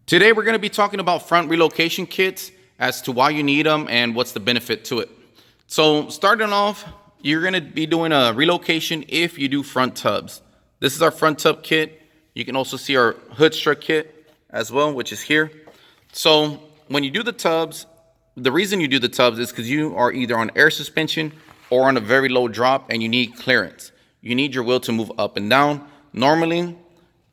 Today we're going to be talking about front relocation kits as to why you need them and what's the benefit to it. So starting off, you're going to be doing a relocation if you do front tubs. This is our front tub kit. You can also see our hood strut kit as well, which is here. So when you do the tubs, the reason you do the tubs is because you are either on air suspension or on a very low drop and you need clearance. You need your wheel to move up and down. Normally,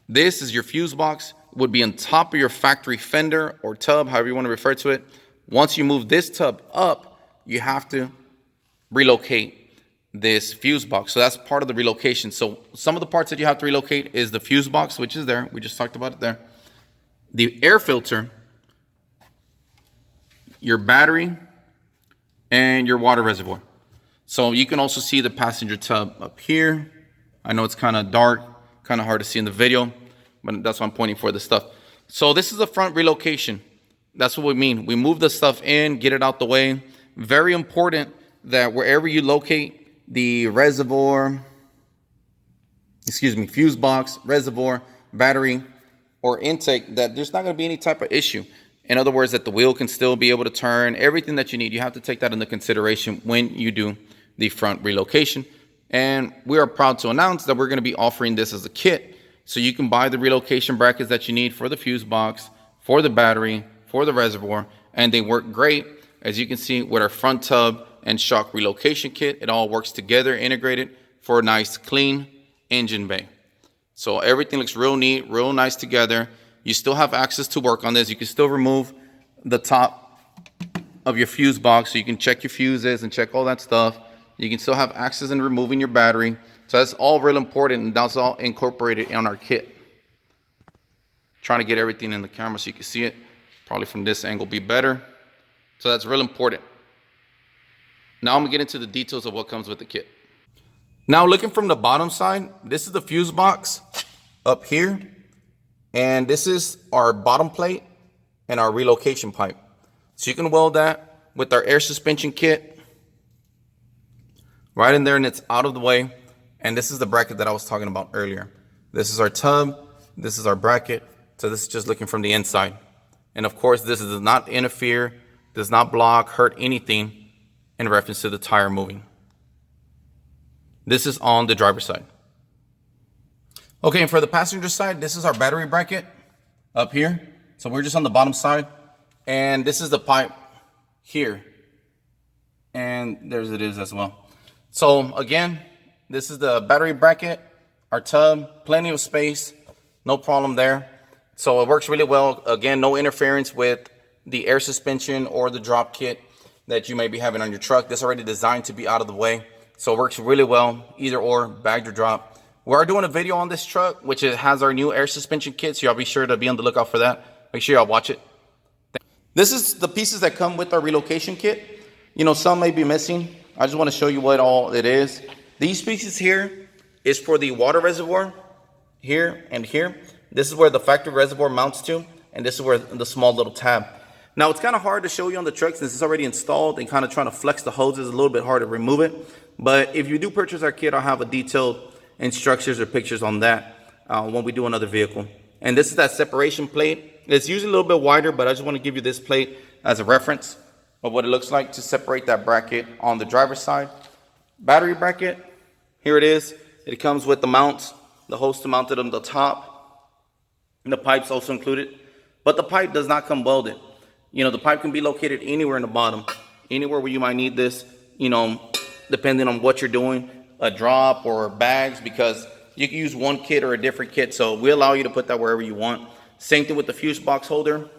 this is your fuse box, would be on top of your factory fender or tub, however you want to refer to it. Once you move this tub up, you have to relocate this fuse box. So that's part of the relocation. So some of the parts that you have to relocate is the fuse box, which is there. We just talked about it there. The air filter, your battery, and your water reservoir. So you can also see the passenger tub up here. I know it's kind of dark, kind of hard to see in the video, but that's why I'm pointing for this stuff. So this is a front relocation. That's what we mean. We move the stuff in, get it out the way. Very important that wherever you locate the reservoir, fuse box, reservoir, battery, or intake, that there's not going to be any type of issue. In other words, that the wheel can still be able to turn, everything that you need. You have to take that into consideration when you do the front relocation. And we are proud to announce that we're going to be offering this as a kit. So you can buy the relocation brackets that you need for the fuse box, for the battery, for the reservoir, and they work great. As you can see with our front tub and shock relocation kit, it all works together, integrated for a nice clean engine bay. So everything looks real neat, real nice together. You still have access to work on this. You can still remove the top of your fuse box so you can check your fuses and check all that stuff. You can still have access in removing your battery. So that's all real important, and that's all incorporated in our kit. Trying to get everything in the camera so you can see it. Probably from this angle be better. So that's real important. Now I'm gonna get into the details of what comes with the kit. Now looking from the bottom side, this is the fuse box up here. And this is our bottom plate and our relocation pipe. So you can weld that with our air suspension kit right in there, and it's out of the way. And this is the bracket that I was talking about earlier. This is our tub, this is our bracket. So this is just looking from the inside. And of course, this does not interfere, does not block, hurt anything in reference to the tire moving. This is on the driver's side. Okay, and for the passenger side, this is our battery bracket up here. So we're just on the bottom side. And this is the pipe here. And there's it is as well. So again, this is the battery bracket, our tub, plenty of space, no problem there. So it works really well. Again, no interference with the air suspension or the drop kit that you may be having on your truck. This is already designed to be out of the way. So it works really well, either or, bagged or drop. We are doing a video on this truck, which has our new air suspension kit. So y'all be sure to be on the lookout for that. Make sure y'all watch it. This is the pieces that come with our relocation kit. You know, some may be missing. I just want to show you what all it is. These pieces here is for the water reservoir here and here. This is where the factory reservoir mounts to, and this is where the small little tab. Now it's kind of hard to show you on the truck since it's already installed, and kind of trying to flex the hoses a little bit hard to remove it. But if you do purchase our kit, I'll have a detailed instructions or pictures on that when we do another vehicle. And this is that separation plate. It's usually a little bit wider, but I just want to give you this plate as a reference of what it looks like to separate that bracket on the driver's side. Battery bracket, here it is. It comes with the mounts, the hose mounted on the top, and the pipe's also included. But the pipe does not come welded. You know, the pipe can be located anywhere in the bottom, anywhere where you might need this, you know, depending on what you're doing, a drop or bags, because you can use one kit or a different kit. So we allow you to put that wherever you want. Same thing with the fuse box holder.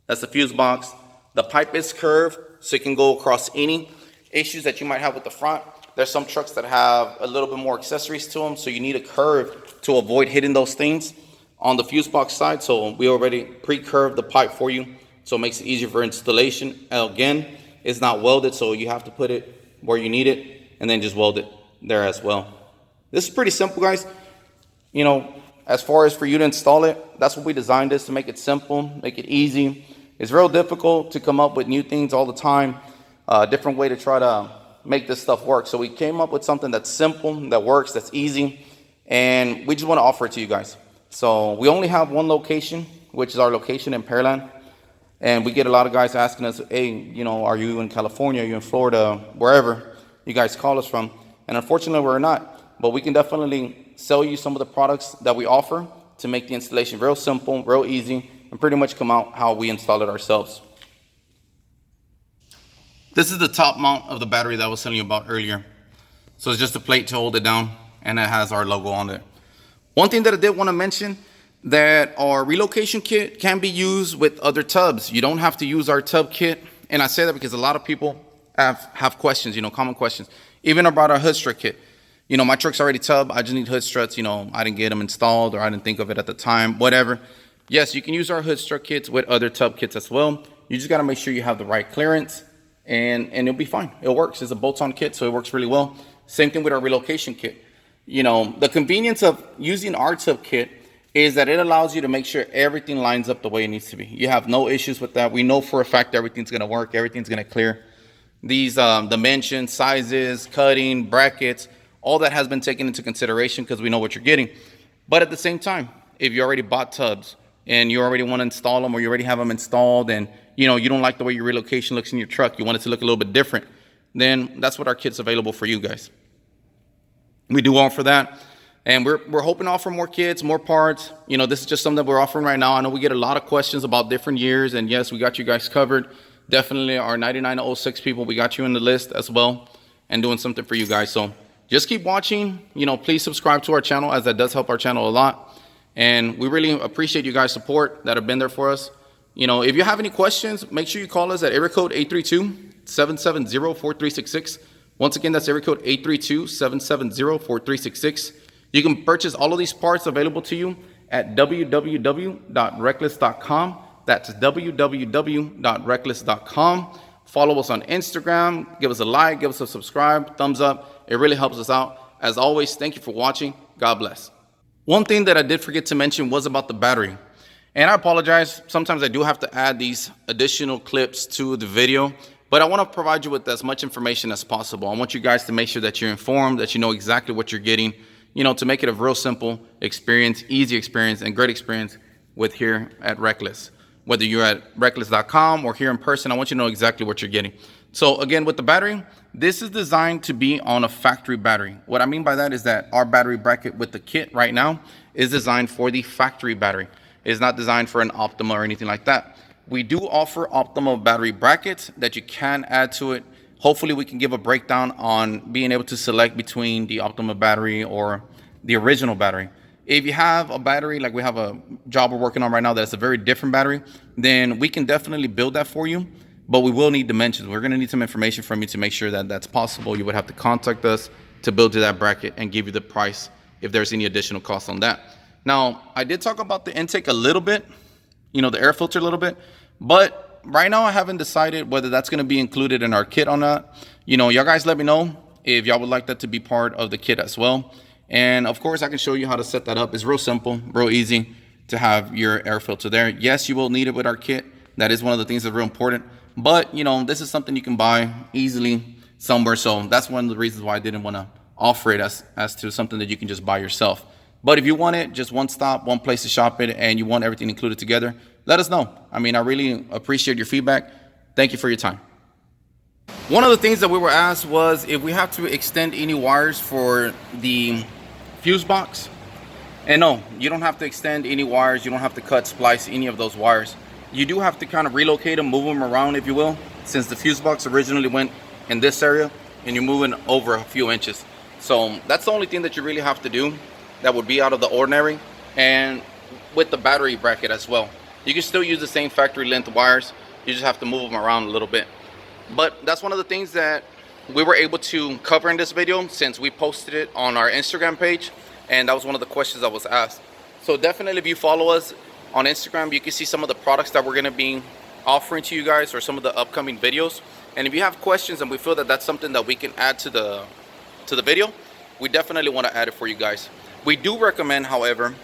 That's the fuse box. The pipe is curved, so it can go across any issues that you might have with the front. There's some trucks that have a little bit more accessories to them, so you need a curve to avoid hitting those things on the fuse box side. So we already pre-curved the pipe for you, so it makes it easier for installation. Again, it's not welded, so you have to put it where you need it and then just weld it there as well. This is pretty simple, guys. You know, as far as for you to install it, that's what we designed this, to make it simple, make it easy. It's real difficult to come up with new things all the time, a different way to try to make this stuff work. So we came up with something that's simple, that works, that's easy, and we just want to offer it to you guys. So we only have one location which is our location in Pearland. And we get a lot of guys asking us, hey, you know, are you in California? Are you in Florida? Wherever you guys call us from. And unfortunately, we're not. But we can definitely sell you some of the products that we offer to make the installation real simple, real easy, and pretty much come out how we install it ourselves. This is the top mount of the battery that I was telling you about earlier. So it's just a plate to hold it down, and it has our logo on it. One thing that I did want to mention, that our relocation kit can be used with other tubs. You don't have to use our tub kit. And I say that because a lot of people have questions, you know, common questions, even about our hood strut kit. You know, my truck's already tub. I just need hood struts. You know, I didn't get them installed, or I didn't think of it at the time, whatever. Yes, you can use our hood strut kits with other tub kits as well. You just got to make sure you have the right clearance, and it'll be fine. It works. It's a bolt-on kit, so it works really well. Same thing with our relocation kit. You know, the convenience of using our tub kit is that it allows you to make sure everything lines up the way it needs to be. You have no issues with that. We know for a fact everything's going to work. Everything's going to clear. These dimensions, sizes, cutting, brackets, all that has been taken into consideration because we know what you're getting. But at the same time, if you already bought tubs and you already want to install them, or you already have them installed, and you know you don't like the way your relocation looks in your truck, you want it to look a little bit different, then that's what our kit's available for you guys. We do offer that. And we're hoping to offer more kits, more parts. You know, this is just something that we're offering right now. I know we get a lot of questions about different years, and yes, we got you guys covered. Definitely our 9906 people, we got you in the list as well, and doing something for you guys. So just keep watching. You know, please subscribe to our channel, as that does help our channel a lot. And we really appreciate you guys' support that have been there for us. You know, if you have any questions, make sure you call us at area code 832-770-4366. Once again, that's area code 832-770-4366. You can purchase all of these parts available to you at www.reklez.com. That's www.reklez.com. Follow us on Instagram. Give us a like, give us a subscribe, thumbs up. It really helps us out. As always, thank you for watching. God bless. One thing that I did forget to mention was about the battery. And I apologize. Sometimes I do have to add these additional clips to the video, but I want to provide you with as much information as possible. I want you guys to make sure that you're informed, that you know exactly what you're getting, you know, to make it a real simple experience, easy experience, and great experience with here at Reklez. Whether you're at reklez.com or here in person, I want you to know exactly what you're getting. So again, with the battery, this is designed to be on a factory battery. What I mean by that is that our battery bracket with the kit right now is designed for the factory battery. It's not designed for an Optima or anything like that. We do offer Optima battery brackets that you can add to it. Hopefully we can give a breakdown on being able to select between the Optima battery or the original battery. If you have a battery, like we have a job we're working on right now that's a very different battery, then we can definitely build that for you, but we will need dimensions. We're gonna need some information from you to make sure that that's possible. You would have to contact us to build you that bracket and give you the price if there's any additional cost on that. Now, I did talk about the intake a little bit, you know, the air filter a little bit, but right now I haven't decided whether that's going to be included in our kit or not. You know, y'all guys let me know if y'all would like that to be part of the kit as well. And of course I can show you how to set that up. It's real simple, real easy to have your air filter there. Yes, you will need it with our kit. That is one of the things that's real important, but you know, this is something you can buy easily somewhere. So that's one of the reasons why I didn't want to offer it as to something that you can just buy yourself. But if you want it, just one stop, one place to shop it, and you want everything included together, let us know. I mean, I really appreciate your feedback. Thank you for your time. One of the things that we were asked was if we have to extend any wires for the fuse box. And no, you don't have to extend any wires. You don't have to cut, splice any of those wires. You do have to kind of relocate them, move them around, if you will, since the fuse box originally went in this area and you're moving over a few inches. So that's the only thing that you really have to do that would be out of the ordinary. And with the battery bracket as well, you can still use the same factory length wires. You just have to move them around a little bit. But that's one of the things that we were able to cover in this video since we posted it on our Instagram page, and that was one of the questions that was asked. So definitely, if you follow us on Instagram, you can see some of the products that we're going to be offering to you guys, or some of the upcoming videos. And if you have questions and we feel that that's something that we can add to the video, we definitely want to add it for you guys. We do recommend, however,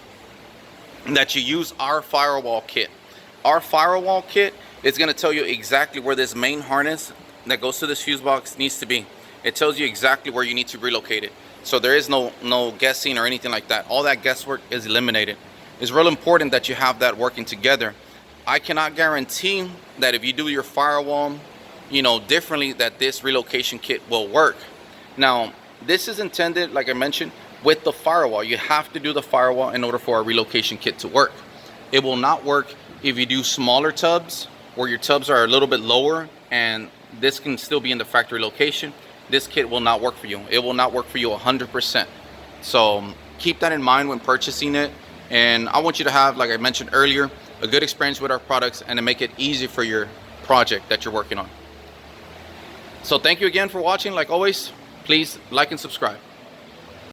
that you use our Firewall kit. Our Firewall kit is going to tell you exactly where this main harness that goes to this fuse box needs to be. It tells you exactly where you need to relocate it. So there is no guessing or anything like that. All that guesswork is eliminated. it's real important that you have that working together. I cannot guarantee that if you do your firewall, differently, that this relocation kit will work. Now, this is intended, like I mentioned, with the firewall. You have to do the firewall in order for a relocation kit to work. It will not work if you do smaller tubs, where your tubs are a little bit lower and this can still be in the factory location. This kit will not work for you. It will not work for you 100%. So keep that in mind when purchasing it. And I want you to have, like I mentioned earlier, a good experience with our products and to make it easy for your project that you're working on. So thank you again for watching. Like always, please like and subscribe.